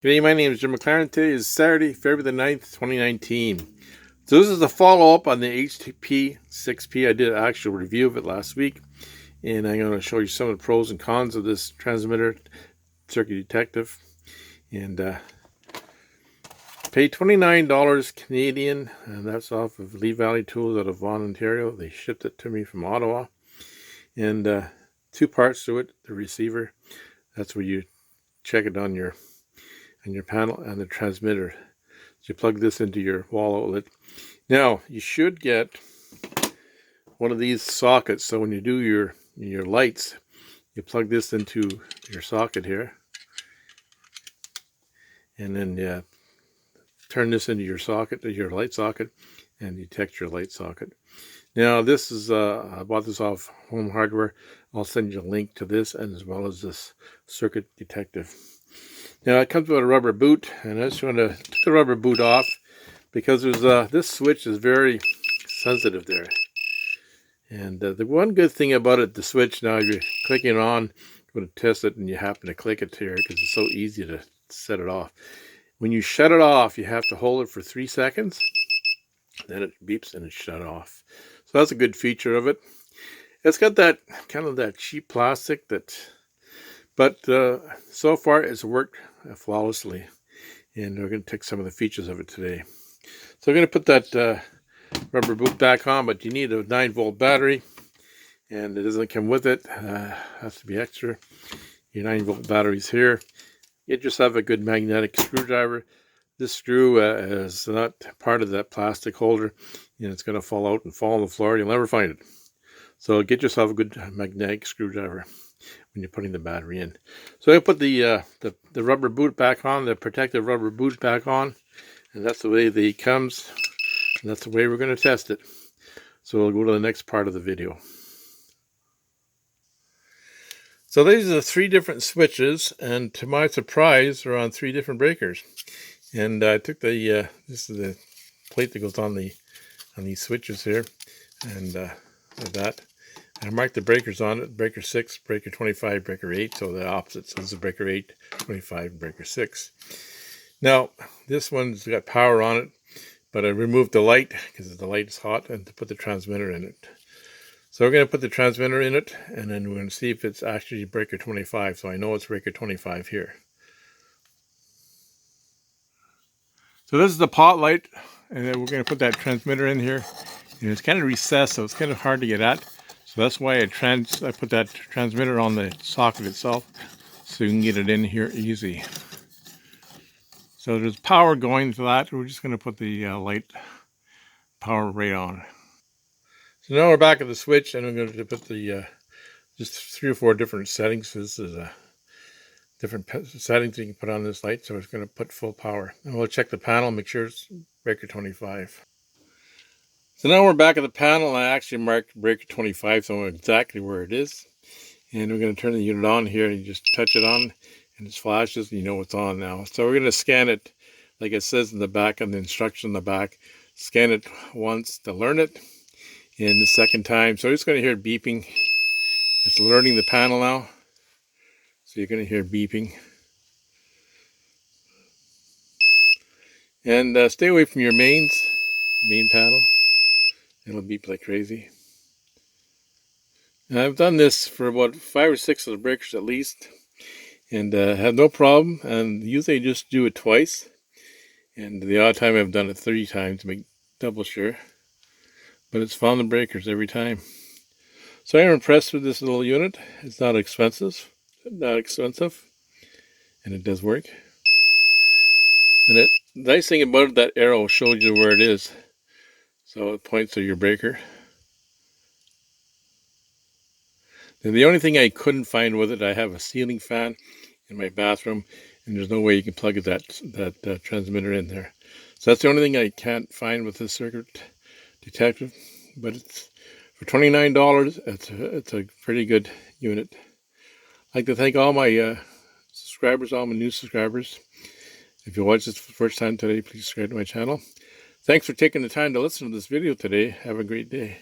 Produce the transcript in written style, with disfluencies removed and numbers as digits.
Hey, my name is Jim McLaren. Today is Saturday, February the 9th, 2019. So this is a follow-up on the HTP-6P. I did an actual review of it last week, and I'm going to show you some of the pros and cons of this transmitter, circuit detective. And paid $29 Canadian, and that's off of Lee Valley Tools out of Vaughan, Ontario. They shipped it to me from Ottawa. And two parts to it: the receiver, that's where you check it on your panel, and the transmitter. So you plug this into your wall outlet. Now you should get one of these sockets, so when you do your lights, you plug this into your socket here, and then turn this into your socket, your light socket, and detect your light socket. Now this is I bought this off Home Hardware. I'll send you a link to this, and as well as this circuit detective. Now it comes with a rubber boot, and I just want to take the rubber boot off because there's this switch is very sensitive there. And the one good thing about it, the switch, now if you're clicking it on, you're going to test it and you happen to click it here because it's so easy to set it off. When you shut it off, you have to hold it for 3 seconds, then it beeps and it's shut off. So that's a good feature of it. It's got that kind of that cheap plastic but so far it's worked flawlessly, and we're going to take some of the features of it today. So we're going to put that rubber boot back on, but you need a 9-volt battery, and it doesn't come with it. Has to be extra. Your 9-volt batteries here. You just have a good magnetic screwdriver. This screw is not part of that plastic holder, and it's going to fall out and fall on the floor. You'll never find it. So get yourself a good magnetic screwdriver when you're putting the battery in. So I put the rubber boot back on, the protective rubber boot back on, and that's the way it comes, and that's the way we're going to test it. So we'll go to the next part of the video. So these are the 3 different switches, and to my surprise, they're on 3 different breakers. And I took this is the plate that goes on these switches here, and like that. I marked the breakers on it: breaker 6, breaker 25, breaker 8, so the opposites. This is breaker 8, 25, breaker 6. Now, this one's got power on it, but I removed the light because the light is hot, and to put the transmitter in it. So we're going to put the transmitter in it, and then we're going to see if it's actually breaker 25, so I know it's breaker 25 here. So this is the pot light, and then we're going to put that transmitter in here, and it's kind of recessed, so it's kind of hard to get at. So that's why I put that transmitter on the socket itself, so you can get it in here easy. So there's power going to that. We're just going to put the light power right on. So now we're back at the switch, and I'm going to put the just 3 or 4 different settings. This is different settings you can put on this light. So it's going to put full power. And we'll check the panel, make sure it's breaker 25. So now we're back at the panel. I actually marked breaker 25, so I know exactly where it is. And we're going to turn the unit on here. You just touch it on, and it flashes, and you know it's on now. So we're going to scan it, like it says in the back, on the instruction in the back. Scan it once to learn it, and the second time. So you're just going to hear it beeping. It's learning the panel now. So you're going to hear beeping. And stay away from your main panel. It'll beep like crazy. I've done this for about 5 or 6 of the breakers at least, and have no problem. And usually I just do it twice, and the odd time I've done it 3 times to make double sure. But it's found the breakers every time. So I'm impressed with this little unit. It's not expensive, and it does work. And the nice thing about it, that arrow shows you where it is. So it points to your breaker. And the only thing I couldn't find with it, I have a ceiling fan in my bathroom, and there's no way you can plug that transmitter in there. So that's the only thing I can't find with this circuit detective. But it's for $29. It's a pretty good unit. I'd like to thank all my subscribers, all my new subscribers. If you watch this for the first time today, please subscribe to my channel. Thanks for taking the time to listen to this video today. Have a great day.